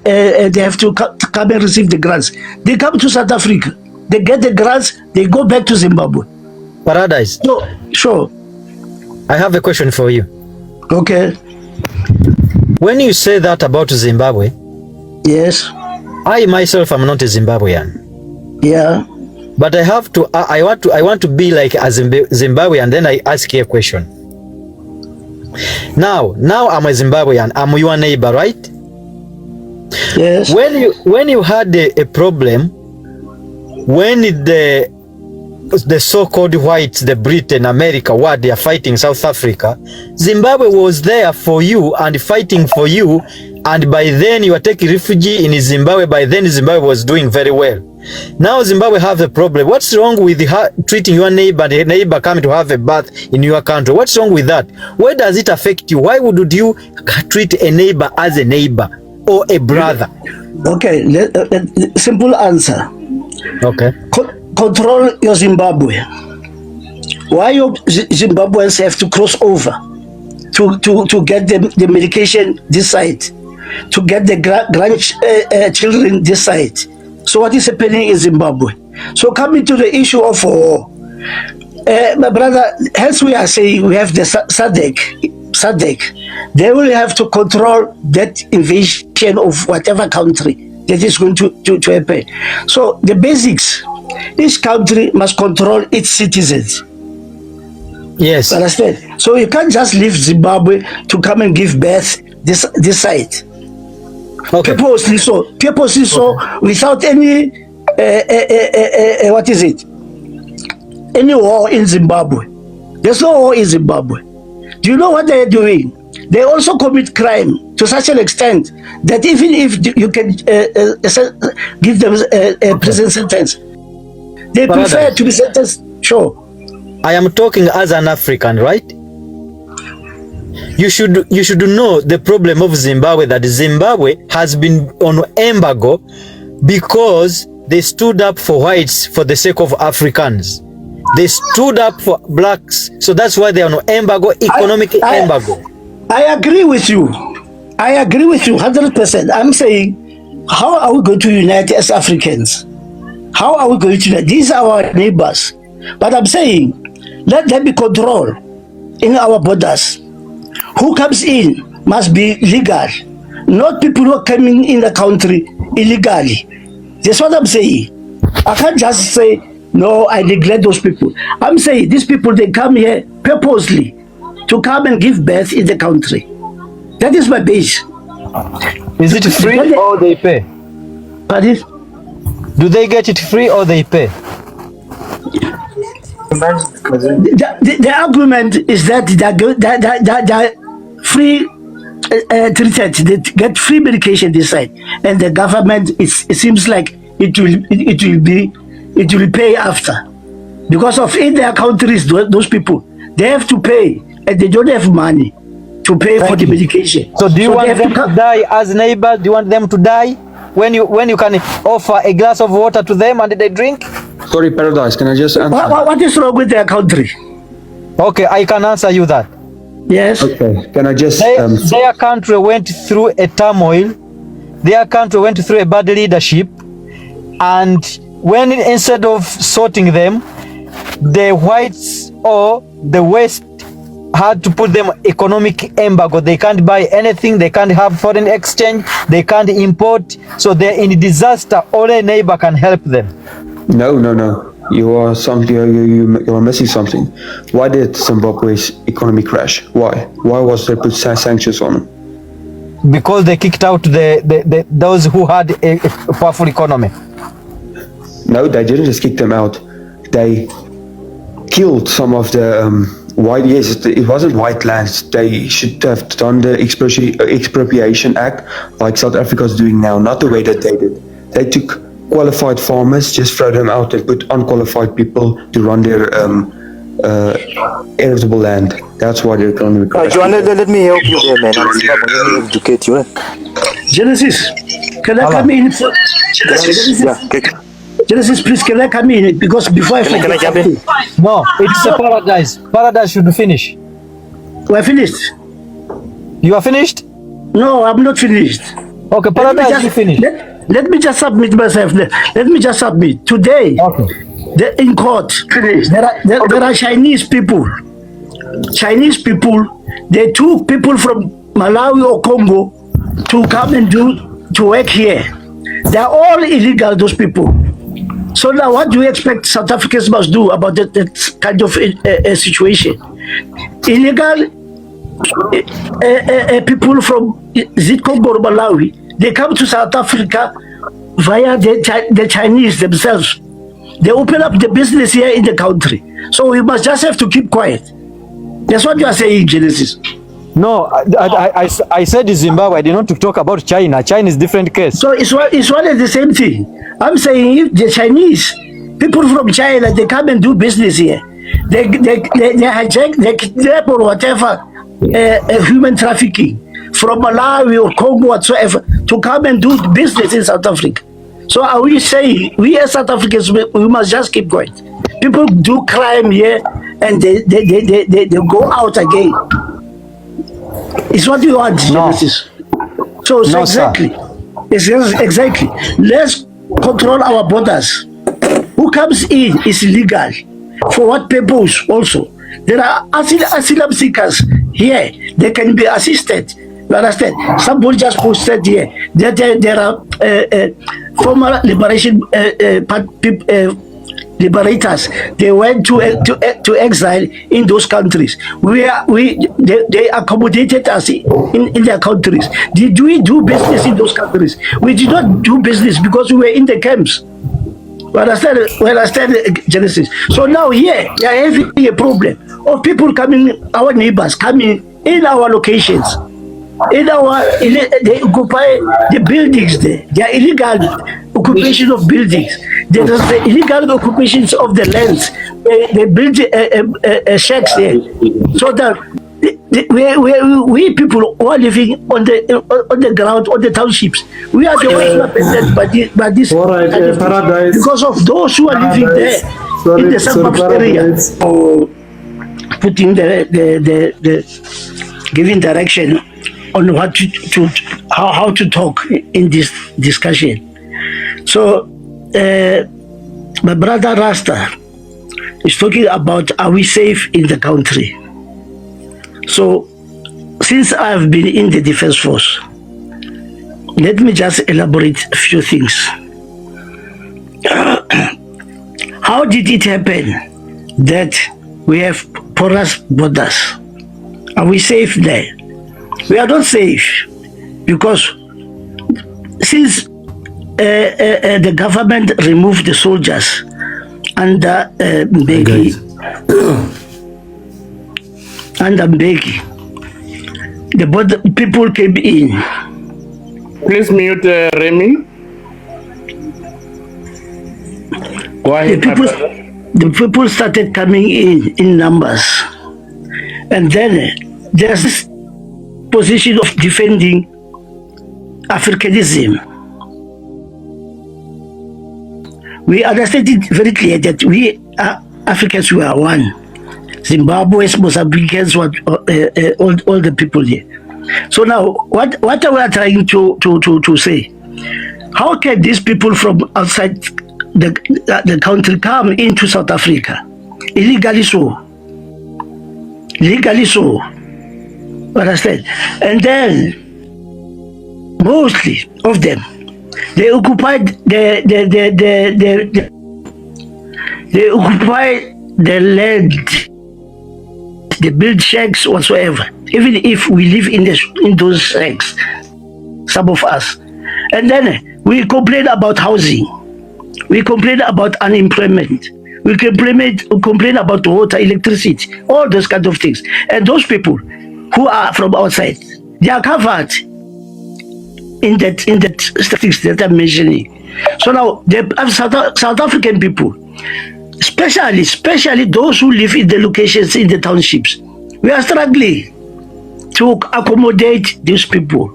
they have to come and receive the grants. They come to South Africa, they get the grants, they go back to Zimbabwe. Paradise. So, sure. I have a question for you. Okay. When you say that about Zimbabwe, yes, I myself am not a Zimbabwean. Yeah. But I want to be like a Zimbabwean. Then I ask you a question. Now I'm a Zimbabwean. I'm your neighbor, right? Yes. When you had a problem, when the so-called whites, the Britain, America, what they are fighting South Africa, Zimbabwe was there for you and fighting for you, and by then you are taking refugee in Zimbabwe. By then Zimbabwe was doing very well. Now Zimbabwe have a problem. What's wrong with treating your neighbor and a neighbor coming to have a bath in your country? What's wrong with that? Why does it affect you? Why would you treat a neighbor as a neighbor or a brother? Okay, simple answer. Okay. Control your Zimbabwe. Why your Zimbabweans have to cross over to get the medication this side, to get the grandchildren this side? So what is happening in Zimbabwe? So coming to the issue of my brother, as we are saying, we have the SADC. They will have to control that invasion of whatever country that is going to happen. So the basics, each country must control its citizens. Yes. Understand? So you can't just leave Zimbabwe to come and give birth this side. Okay. Purposely so, without any what is it? Any war in Zimbabwe. There's no war in Zimbabwe. Do you know what they are doing? They also commit crime to such an extent that even if you can give them a prison sentence, they prefer to be sentenced. Sure. I am talking as an African, right? You should know the problem of Zimbabwe, that Zimbabwe has been on embargo because they stood up for whites for the sake of Africans. They stood up for blacks, so that's why they are on embargo, economic embargo. I agree with you. 100%. I'm saying, how are we going to unite as Africans? How are we going to unite? These are our neighbors. But I'm saying, let there be control in our borders. Who comes in must be legal, not people who are coming in the country illegally. That's what I'm saying. I can't just say, no, I neglect those people. I'm saying these people, they come here purposely to come and give birth in the country. That is my base. Is it free or they pay? Pardon? Do they get it free or they pay? The argument is that they're free treated, they get free medication this side, and the government, it seems like it will pay after, because of in their countries those people, they have to pay and they don't have money to pay for the medication. So do you want them to die as neighbors? Do you want them to die when you can offer a glass of water to them and they drink? Sorry, Paradise, can I just answer? What is wrong with their country? Okay, I can answer you that. Yes. Okay, can I just... Their country went through a turmoil. Their country went through a bad leadership. And when instead of sorting them, the whites or the West had to put them economic embargo. They can't buy anything. They can't have foreign exchange. They can't import. So they're in disaster. Only a neighbor can help them. No. You are missing something. Why did Zimbabwe's economy crash? Why? Why was there put sanctions on them? Because they kicked out those who had a powerful economy. No, they didn't just kick them out. They killed some of the white. Yes, it wasn't white lands. They should have done the expropriation act like South Africa is doing now. Not the way that they did. They took qualified farmers, just throw them out and put unqualified people to run their heritable land. That's why the economy crashed. Let me help you there, man. Let me educate you. Genesis, can I come in? Genesis, please, can I come in? Because before I can I jump in? No, it's a Paradise. Paradise should finish. We're finished. You are finished? No, I'm not finished. Okay, Paradise, you finish. Let me just submit myself. Let me just submit. Today, Okay. in court, there are Chinese people. Chinese people, they took people from Malawi or Congo to come and to work here. They are all illegal, those people. So now what do you expect South Africans must do about that kind of situation? Illegal people from Congo or Malawi, they come to South Africa via the Chinese themselves. They open up the business here in the country. So we must just have to keep quiet. That's what you are saying, Genesis. No, I said Zimbabwe. I did not talk about China. China is different case. So it's one and the same thing. I'm saying if the Chinese people from China, they come and do business here, they hijack, they kidnap or whatever, human trafficking from Malawi or Congo whatsoever to come and do business in South Africa. So are we saying we as South Africans we must just keep quiet? People do crime here and they go out again. It's what you want, Genesis. So No, exactly. It's exactly. Let's control our borders. Who comes in is illegal. For what purpose also? There are asylum seekers here. They can be assisted. You understand? Somebody just posted here that there are former liberation liberators. They went to exile in those countries where they accommodated us in their countries. Did we do business in those countries? We did not do business because we were in the camps. We understand Genesis. So now here we are having a problem of people coming, our neighbors coming in our locations. They occupy the buildings there. They are illegal occupation of buildings. There is the illegal occupations of the lands. They build shacks there. So that we people who are living on the ground, on the townships, we are the ones affected by this. All right, Paradise. Because of those who are living there in the suburbs area. Or putting the giving direction on what how to talk in this discussion. So my brother Rasta is talking about, are we safe in the country? So since I've been in the Defense Force, let me just elaborate a few things. How did it happen that we have porous borders? Are we safe there? We are not safe because since the government removed the soldiers under Mbeki, the border people came in. Please mute Remy. Go ahead. The people started coming in numbers, and then there's this position of defending Africanism. We understand it very clear that we Africans, we are one. Zimbabweans, Mozambicans, all the people here. So now, what we are trying to say? How can these people from outside the country come into South Africa illegally? Legally so. Understand? And then mostly of them, they occupied they occupy the land, they build shacks whatsoever. Even if we live in those shacks, some of us, and then we complain about housing, we complain about unemployment, we complain about water, electricity, all those kind of things. And those people who are from outside, they are covered in that statistics that I'm mentioning. So now the South African people, especially those who live in the locations in the townships, we are struggling to accommodate these people.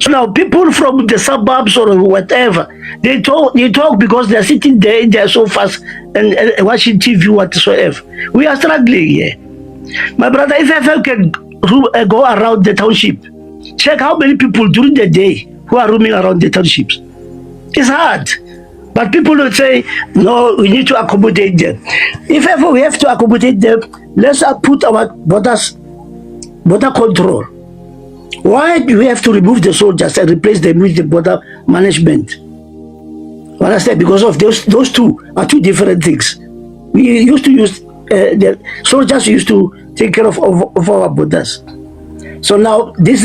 So now people from the suburbs or whatever, they talk because they are sitting there in their sofas and watching TV whatsoever. We are struggling here. My brother, if I can go around the township, check how many people during the day who are roaming around the townships. It's hard. But people will say, no, we need to accommodate them. If ever we have to accommodate them, let's put our border control. Why do we have to remove the soldiers and replace them with the border management? Understand? Because of those two are two different things. We used to use, the soldiers used to take care of our borders. So now this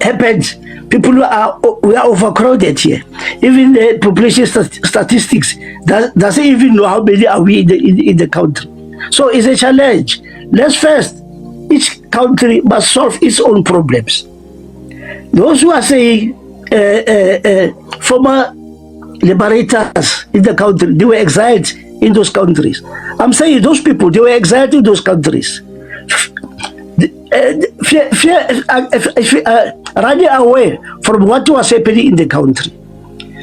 happens. We are overcrowded here. Even the population statistics doesn't even know how many are we in the country. So it's a challenge. Let's first, each country must solve its own problems. Those who are saying former liberators in the country, they were exiled in those countries. I'm saying those people, they were exiled in those countries. Running away from what was happening in the country.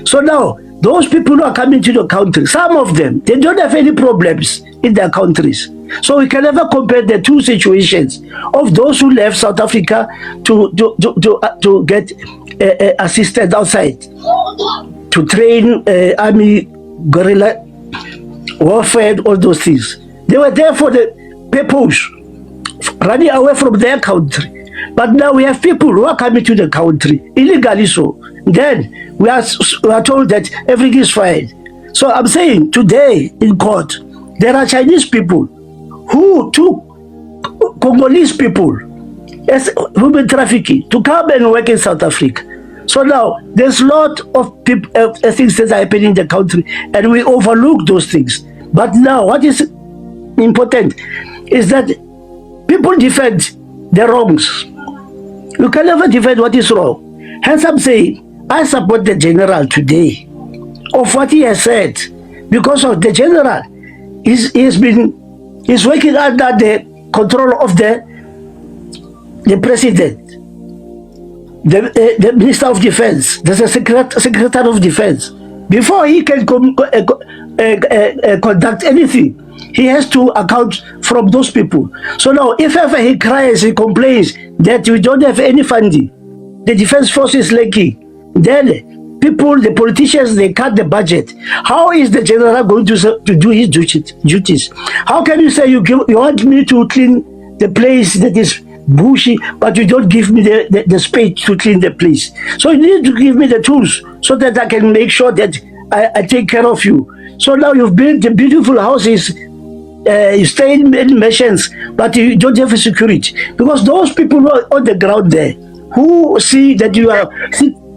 So now, those people who are coming to the country, some of them, they don't have any problems in their countries. So we can never compare the two situations of those who left South Africa to get assisted outside, to train army, guerrilla warfare, all those things. They were there for the purpose, running away from their country. But now we have people who are coming to the country illegally. So then we are told that everything is fine. So I'm saying today in court, there are Chinese people who took Congolese people as human trafficking to come and work in South Africa. So now there's a lot of things that are happening in the country, and we overlook those things. But now what is important is that people defend the wrongs. You can never defend what is wrong. Hence I'm saying, I support the general today of what he has said, because of the general he's working under the control of the president, the Minister of Defense, the Secretary of Defense. Before he can conduct anything, he has to account from those people. So now, if ever he cries, he complains that we don't have any funding, the defense force is lacking, then people, the politicians, they cut the budget. How is the general going to do his duties? How can you say you want me to clean the place that is bushy, but you don't give me the space to clean the place? So you need to give me the tools so that I can make sure that I take care of you. So now you've built the beautiful houses, you stay in mansions, but you don't have a security. Because those people who are on the ground there, who see that you are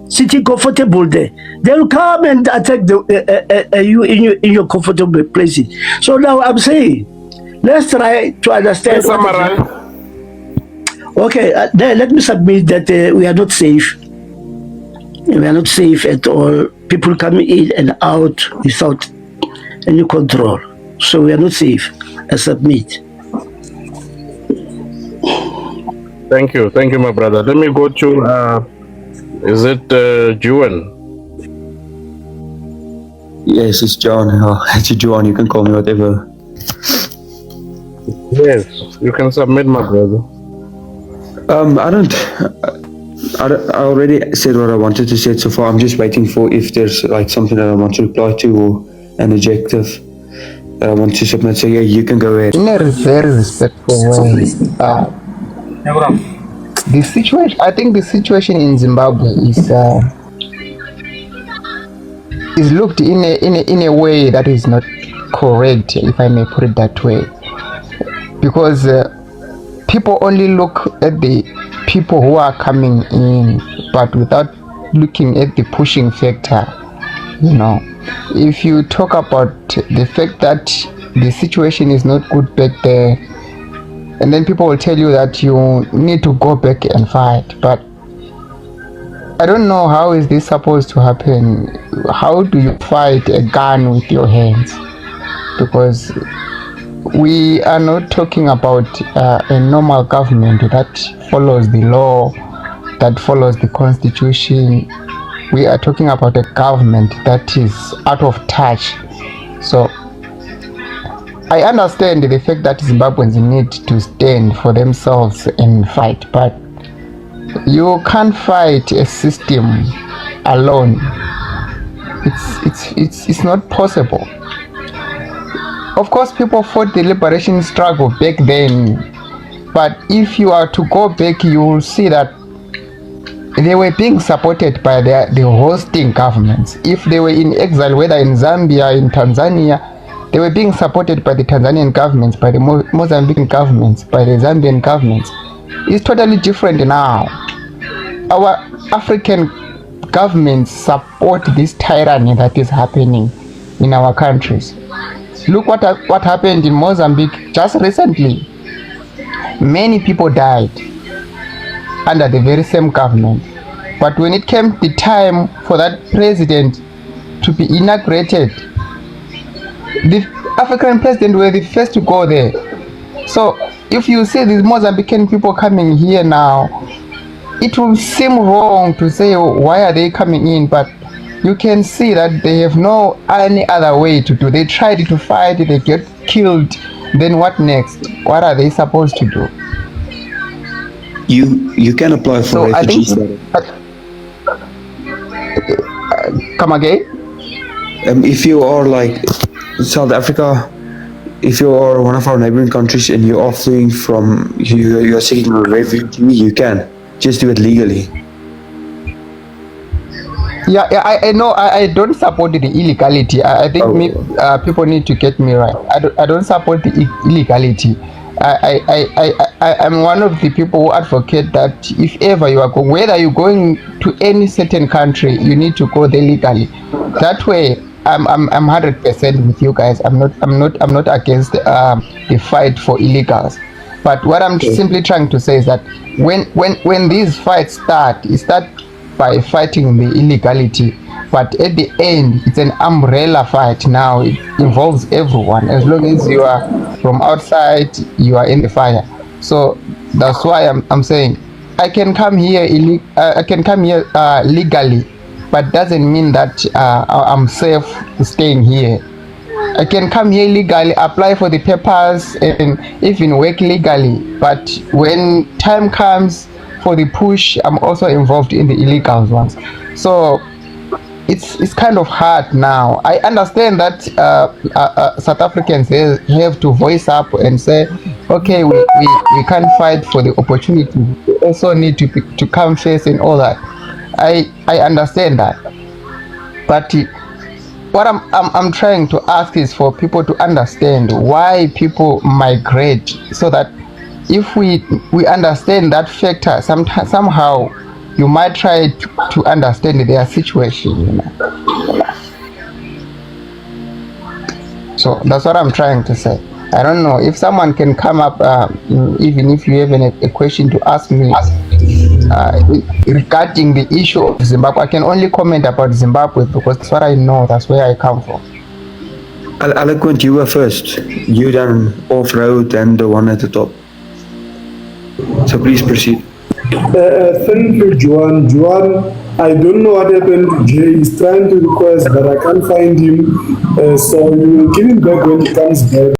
sitting comfortable there, they will come and attack you in your comfortable places. So now I'm saying, let's try to understand. Okay, let me submit that we are not safe. We are not safe at all. People coming in and out without any control. So we are not safe. I submit. Thank you, my brother. Let me go to, is it Juan? Yes, it's John. It's Juan. You can call me whatever. Yes, you can submit, my brother. I already said what I wanted to say so far. I'm just waiting for if there's like something that I want to reply to or an adjective that I want to submit. So yeah, you can go ahead. In a very respectful way, the situation. I think the situation in Zimbabwe is looked in a way that is not correct, if I may put it that way, because people only look at the people who are coming in, but without looking at the pushing factor. You know, if you talk about the fact that the situation is not good back there, and then people will tell you that you need to go back and fight, but I don't know how is this supposed to happen. How do you fight a gun with your hands? Because we are not talking about a normal government that follows the law, that follows the constitution. We are talking about a government that is out of touch. So I understand the fact that Zimbabweans need to stand for themselves and fight, but You can't fight a system alone. It's not possible. Of course, people fought the liberation struggle back then, but if you are to go back, you will see that they were being supported by the hosting governments. If they were in exile, whether in Zambia, in Tanzania, they were being supported by the Tanzanian governments, by the Mozambican governments, by the Zambian governments. It's totally different now. Our African governments support this tyranny that is happening in our countries. Look what happened in Mozambique just recently. Many people died under the very same government. But when it came the time for that president to be inaugurated, the African president were the first to go there. So if you see these Mozambican people coming here now, it will seem wrong to say, oh, why are they coming in? But you can see that they have no any other way to do. They tried to fight, they get killed. Then what next? What are they supposed to do? You can apply for So I refugee think, status. come again? If you are like South Africa, if you are one of our neighboring countries and you are fleeing from, you are seeking a refugee, you can just do it legally. Yeah, I know. I don't support the illegality. I think people need to get me right. I don't support the illegality. I'm one of the people who advocate that if ever you are going, whether you're going to any certain country, you need to go there legally. That way, I'm 100% with you guys. I'm not against the fight for illegals. But what I'm simply trying to say is that when these fights start, it starts by fighting the illegality, but at the end it's an umbrella fight. Now it involves everyone. As long as you are from outside, you are in the fire. So that's why I'm saying I can come here legally, but doesn't mean that I'm safe staying here. I can come here legally, apply for the papers, and even work legally. But when time comes for the push, I'm also involved in the illegal ones. So it's kind of hard now. I understand that South Africans have to voice up and say, okay, we can't fight for the opportunity. We also need to come first and all that. I understand that. But what I'm trying to ask is for people to understand why people migrate, so that if we understand that factor, somehow you might try to understand their situation, you know. So that's what I'm trying to say. I don't know if someone can come up, even if you have a question to ask me regarding the issue of Zimbabwe. I can only comment about Zimbabwe because that's what I know, that's where I come from. Eloquent, you were first. You done off-road and the one at the top. So please proceed. Thank you, Joan. Joan, I don't know what happened to Jay. He's trying to request, but I can't find him. So you will give him back when he comes back.